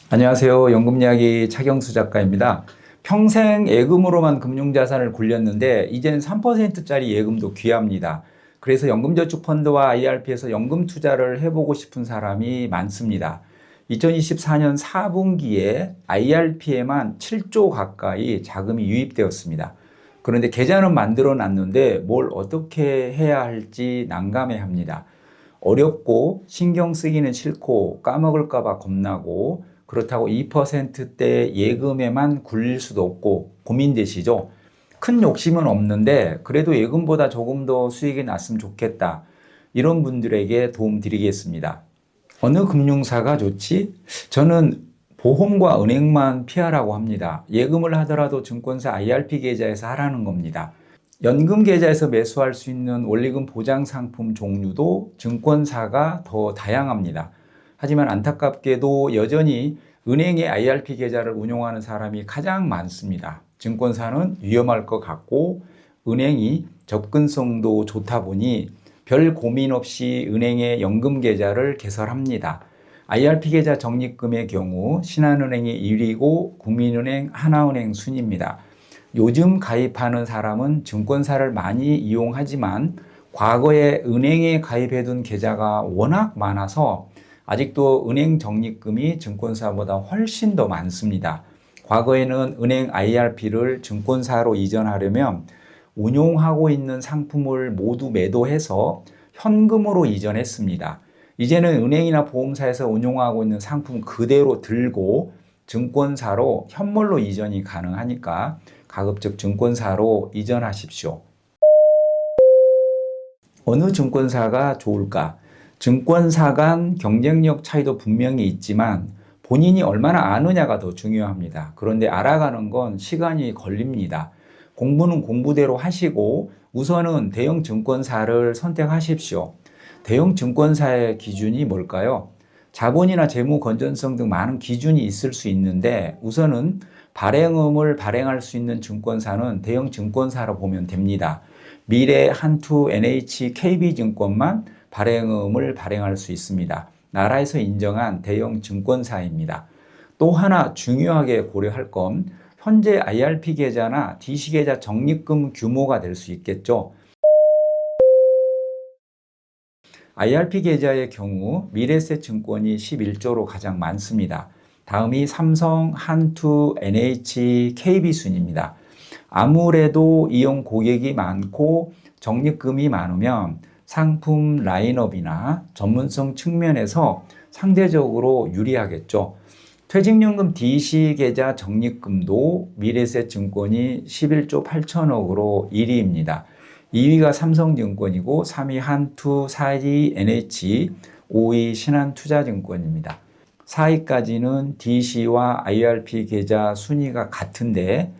안녕하세요. 연금이야기 차경수 작가입니다. 평생 예금으로만 금융자산을 굴렸는데 이제는 3%짜리 예금도 귀합니다. 그래서 연금저축펀드와 IRP에서 연금 투자를 해보고 싶은 사람이 많습니다. 2024년 4분기에 IRP에만 7조 가까이 자금이 유입되었습니다. 그런데 계좌는 만들어 놨는데 뭘 어떻게 해야 할지 난감해합니다. 어렵고 신경 쓰기는 싫고 까먹을까 봐 겁나고 그렇다고 2%대 예금에만 굴릴 수도 없고 고민되시죠? 큰 욕심은 없는데 그래도 예금보다 조금 더 수익이 났으면 좋겠다. 이런 분들에게 도움 드리겠습니다. 어느 금융사가 좋지? 저는 보험과 은행만 피하라고 합니다. 예금을 하더라도 증권사 IRP 계좌에서 하라는 겁니다. 연금 계좌에서 매수할 수 있는 원리금 보장 상품 종류도 증권사가 더 다양합니다. 하지만 안타깝게도 여전히 은행의 IRP 계좌를 운용하는 사람이 가장 많습니다. 증권사는 위험할 것 같고 은행이 접근성도 좋다 보니 별 고민 없이 은행의 연금 계좌를 개설합니다. IRP 계좌 적립금의 경우 신한은행이 1위고 국민은행, 하나은행 순입니다. 요즘 가입하는 사람은 증권사를 많이 이용하지만 과거에 은행에 가입해둔 계좌가 워낙 많아서 아직도 은행 적립금이 증권사보다 훨씬 더 많습니다. 과거에는 은행 IRP를 증권사로 이전하려면 운용하고 있는 상품을 모두 매도해서 현금으로 이전했습니다. 이제는 은행이나 보험사에서 운용하고 있는 상품 그대로 들고 증권사로 현물로 이전이 가능하니까 가급적 증권사로 이전하십시오. 어느 증권사가 좋을까? 증권사 간 경쟁력 차이도 분명히 있지만 본인이 얼마나 아느냐가 더 중요합니다. 그런데 알아가는 건 시간이 걸립니다. 공부는 공부대로 하시고 우선은 대형 증권사를 선택하십시오. 대형 증권사의 기준이 뭘까요? 자본이나 재무 건전성 등 많은 기준이 있을 수 있는데 우선은 발행음을 발행할 수 있는 증권사는 대형 증권사로 보면 됩니다. 미래, 한투, NH, KB증권만 발행음을 발행할 수 있습니다. 나라에서 인정한 대형 증권사입니다. 또 하나 중요하게 고려할 건 현재 IRP 계좌나 DC 계좌 적립금 규모가 될 수 있겠죠. IRP 계좌의 경우 미래에셋증권이 11조로 가장 많습니다. 다음이 삼성, 한투, NH, KB 순입니다. 아무래도 이용 고객이 많고 적립금이 많으면 상품 라인업이나 전문성 측면에서 상대적으로 유리하겠죠. 퇴직연금 DC 계좌 적립금도 미래에셋증권이 11조 8천억으로 1위입니다. 2위가 삼성증권이고 3위 한투, 4위 NH, 5위 신한투자증권입니다. 4위까지는 DC와 IRP 계좌 순위가 같은데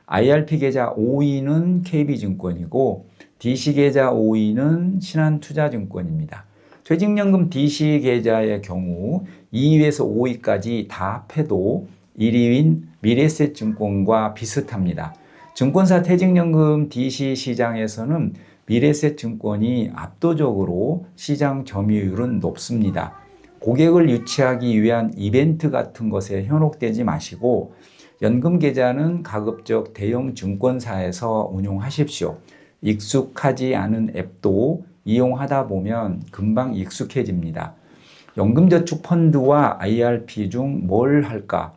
IRP 계좌 5위는 KB증권이고 DC 계좌 5위는 신한투자증권입니다. 퇴직연금 DC 계좌의 경우 2위에서 5위까지 다 합해도 1위인 미래에셋증권과 비슷합니다. 증권사 퇴직연금 DC 시장에서는 미래에셋증권이 압도적으로 시장 점유율은 높습니다. 고객을 유치하기 위한 이벤트 같은 것에 현혹되지 마시고 연금 계좌는 가급적 대형 증권사에서 운용하십시오. 익숙하지 않은 앱도 이용하다 보면 금방 익숙해집니다. 연금저축펀드와 IRP 중 뭘 할까?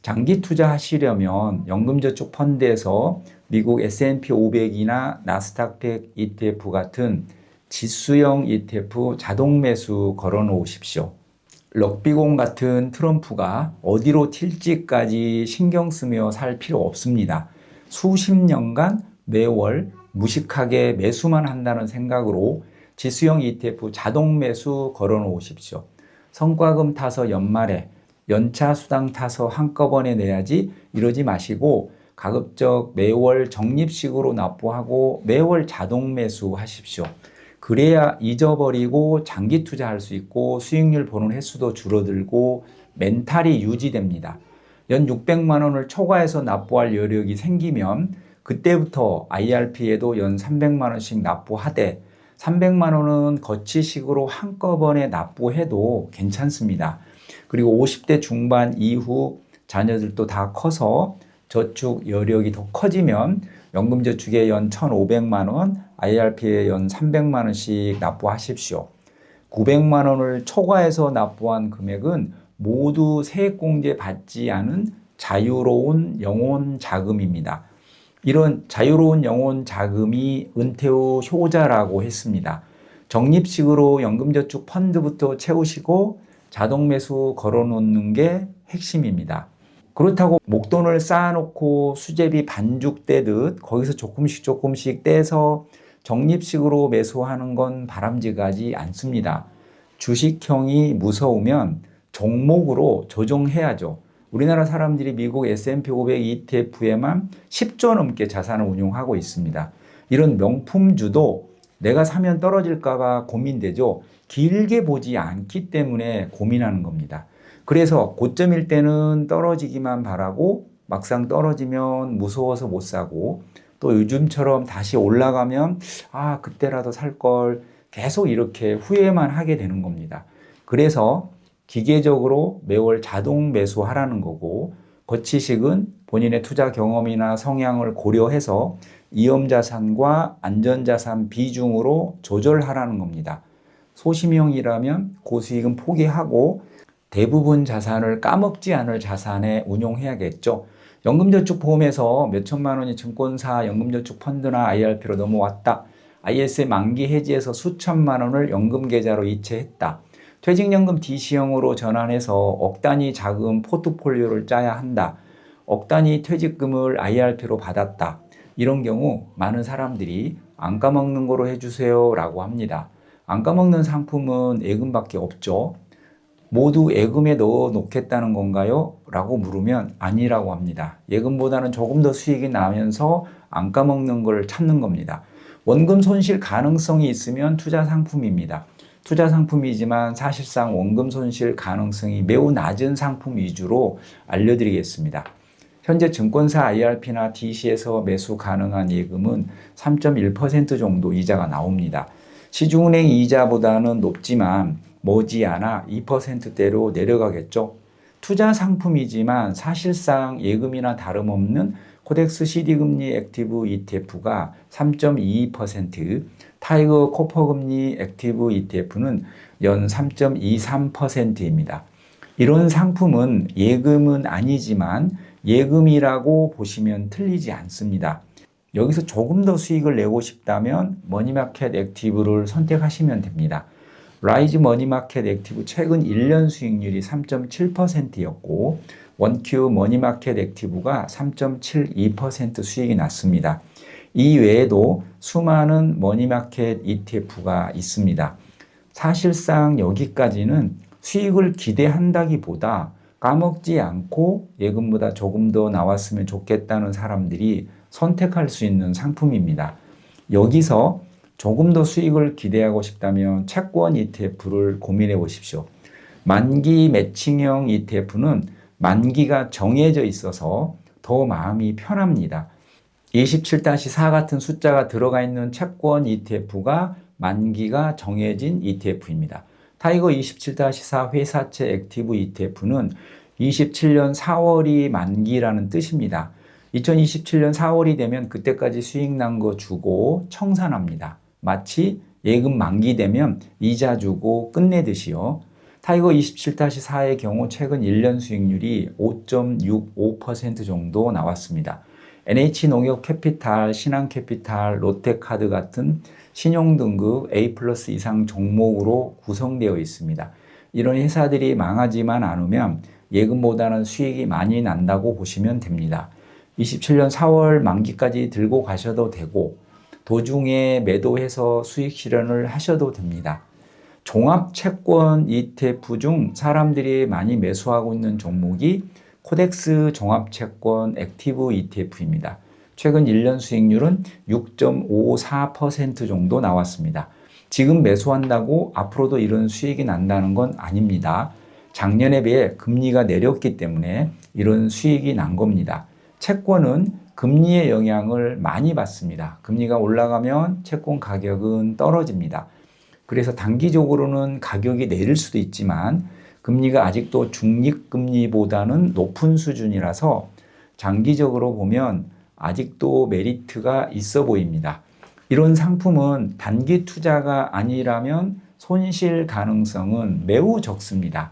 장기 투자하시려면 연금저축펀드에서 미국 S&P 500이나 나스닥 100 ETF 같은 지수형 ETF 자동 매수 걸어 놓으십시오. 럭비공 같은 트럼프가 어디로 튈지까지 신경 쓰며 살 필요 없습니다. 수십 년간 매월 무식하게 매수만 한다는 생각으로 지수형 ETF 자동 매수 걸어 놓으십시오. 성과금 타서 연말에 연차 수당 타서 한꺼번에 내야지 이러지 마시고 가급적 매월 적립식으로 납부하고 매월 자동 매수하십시오. 그래야 잊어버리고 장기 투자할 수 있고 수익률 보는 횟수도 줄어들고 멘탈이 유지됩니다. 연 600만 원을 초과해서 납부할 여력이 생기면 그때부터 IRP에도 연 300만 원씩 납부하되 300만 원은 거치식으로 한꺼번에 납부해도 괜찮습니다. 그리고 50대 중반 이후 자녀들도 다 커서 저축 여력이 더 커지면 연금저축에 연 1,500만 원, IRP에 연 300만 원씩 납부하십시오. 900만 원을 초과해서 납부한 금액은 모두 세액공제 받지 않은 자유로운 영혼 자금입니다. 이런 자유로운 영혼 자금이 은퇴 후 효자라고 했습니다. 적립식으로 연금저축 펀드부터 채우시고 자동 매수 걸어놓는 게 핵심입니다. 그렇다고 목돈을 쌓아놓고 수제비 반죽 떼듯 거기서 조금씩 떼서 적립식으로 매수하는 건 바람직하지 않습니다. 주식형이 무서우면 종목으로 조정해야죠. 우리나라 사람들이 미국 S&P 500 ETF에만 10조 넘게 자산을 운용하고 있습니다. 이런 명품주도 내가 사면 떨어질까 봐 고민되죠. 길게 보지 않기 때문에 고민하는 겁니다. 그래서 고점일 때는 떨어지기만 바라고 막상 떨어지면 무서워서 못 사고 또 요즘처럼 다시 올라가면 그때라도 살 걸 계속 이렇게 후회만 하게 되는 겁니다. 그래서 기계적으로 매월 자동 매수하라는 거고 거치식은 본인의 투자 경험이나 성향을 고려해서 위험자산과 안전자산 비중으로 조절하라는 겁니다. 소심형이라면 고수익은 포기하고 대부분 자산을 까먹지 않을 자산에 운용해야겠죠. 연금저축보험에서 몇천만 원이 증권사 연금저축 펀드나 IRP로 넘어왔다. IS의 만기 해지에서 수천만 원을 연금계좌로 이체했다. 퇴직연금 DC형으로 전환해서 억 단위 자금 포트폴리오를 짜야 한다. 억 단위 퇴직금을 IRP로 받았다. 이런 경우 많은 사람들이 안 까먹는 거로 해주세요 라고 합니다. 안 까먹는 상품은 예금밖에 없죠. 모두 예금에 넣어 놓겠다는 건가요? 라고 물으면 아니라고 합니다. 예금보다는 조금 더 수익이 나면서 안 까먹는 걸 찾는 겁니다. 원금 손실 가능성이 있으면 투자 상품입니다. 투자 상품이지만 사실상 원금 손실 가능성이 매우 낮은 상품 위주로 알려드리겠습니다. 현재 증권사 IRP나 DC에서 매수 가능한 예금은 3.1% 정도 이자가 나옵니다. 시중은행 이자보다는 높지만 머지않아 2%대로 내려가겠죠. 투자 상품이지만 사실상 예금이나 다름없는 코덱스 CD금리 액티브 ETF가 3.22%, 타이거 코퍼금리 액티브 ETF는 연 3.23%입니다. 이런 상품은 예금은 아니지만 예금이라고 보시면 틀리지 않습니다. 여기서 조금 더 수익을 내고 싶다면 머니마켓 액티브를 선택하시면 됩니다. 라이즈 머니마켓 액티브 최근 1년 수익률이 3.7%였고 원큐 머니마켓 액티브가 3.72% 수익이 났습니다. 이 외에도 수많은 머니마켓 ETF가 있습니다. 사실상 여기까지는 수익을 기대한다기보다 까먹지 않고 예금보다 조금 더 나왔으면 좋겠다는 사람들이 선택할 수 있는 상품입니다. 여기서 조금 더 수익을 기대하고 싶다면 채권 ETF를 고민해 보십시오. 만기 매칭형 ETF는 만기가 정해져 있어서 더 마음이 편합니다. 27-4 같은 숫자가 들어가 있는 채권 ETF가 만기가 정해진 ETF입니다. 타이거 27-4 회사채 액티브 ETF는 27년 4월이 만기라는 뜻입니다. 2027년 4월이 되면 그때까지 수익 난 거 주고 청산합니다. 마치 예금 만기 되면 이자 주고 끝내듯이요. 타이거 27-4의 경우 최근 1년 수익률이 5.65% 정도 나왔습니다. NH농협캐피탈, 신한캐피탈, 롯데카드 같은 신용등급 A+ 이상 종목으로 구성되어 있습니다. 이런 회사들이 망하지만 않으면 예금보다는 수익이 많이 난다고 보시면 됩니다. 27년 4월 만기까지 들고 가셔도 되고 도중에 매도해서 수익 실현을 하셔도 됩니다. 종합채권 ETF 중 사람들이 많이 매수하고 있는 종목이 코덱스 종합채권 액티브 ETF입니다. 최근 1년 수익률은 6.54% 정도 나왔습니다. 지금 매수한다고 앞으로도 이런 수익이 난다는 건 아닙니다. 작년에 비해 금리가 내렸기 때문에 이런 수익이 난 겁니다. 채권은 금리의 영향을 많이 받습니다. 금리가 올라가면 채권 가격은 떨어집니다. 그래서 단기적으로는 가격이 내릴 수도 있지만 금리가 아직도 중립금리보다는 높은 수준이라서 장기적으로 보면 아직도 메리트가 있어 보입니다. 이런 상품은 단기 투자가 아니라면 손실 가능성은 매우 적습니다.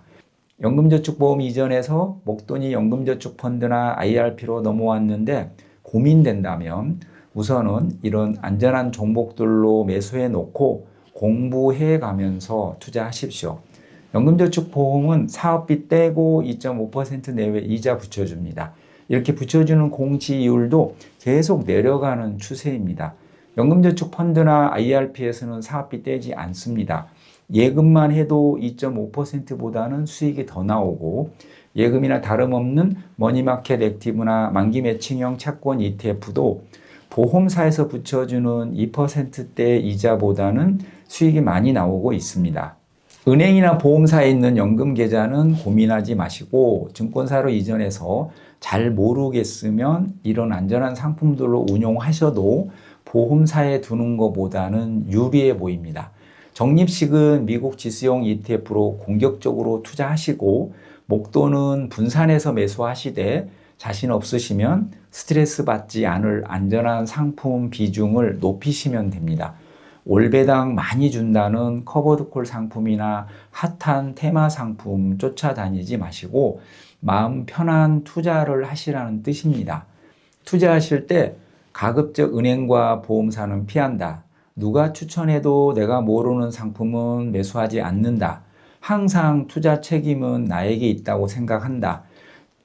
연금저축보험 이전에서 목돈이 연금저축펀드나 IRP로 넘어왔는데 고민된다면 우선은 이런 안전한 종목들로 매수해 놓고 공부해 가면서 투자하십시오. 연금저축보험은 사업비 떼고 2.5% 내외 이자 붙여줍니다. 이렇게 붙여주는 공시이율도 계속 내려가는 추세입니다. 연금저축펀드나 IRP에서는 사업비 떼지 않습니다. 예금만 해도 2.5%보다는 수익이 더 나오고 예금이나 다름없는 머니마켓 액티브나 만기 매칭형 채권 ETF도 보험사에서 붙여주는 2%대 이자보다는 수익이 많이 나오고 있습니다. 은행이나 보험사에 있는 연금 계좌는 고민하지 마시고 증권사로 이전해서 잘 모르겠으면 이런 안전한 상품들로 운용하셔도 보험사에 두는 것보다는 유리해 보입니다. 적립식은 미국 지수형 ETF로 공격적으로 투자하시고 목돈은 분산해서 매수하시되 자신 없으시면 스트레스 받지 않을 안전한 상품 비중을 높이시면 됩니다. 올배당 많이 준다는 커버드콜 상품이나 핫한 테마 상품 쫓아다니지 마시고 마음 편한 투자를 하시라는 뜻입니다. 투자하실 때 가급적 은행과 보험사는 피한다. 누가 추천해도 내가 모르는 상품은 매수하지 않는다. 항상 투자 책임은 나에게 있다고 생각한다.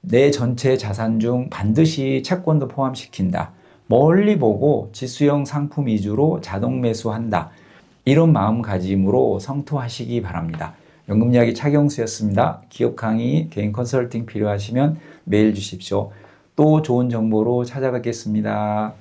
내 전체 자산 중 반드시 채권도 포함시킨다. 멀리 보고 지수형 상품 위주로 자동 매수한다. 이런 마음가짐으로 성토하시기 바랍니다. 연금이야기 차경수였습니다. 기업 강의, 개인 컨설팅 필요하시면 메일 주십시오. 또 좋은 정보로 찾아뵙겠습니다.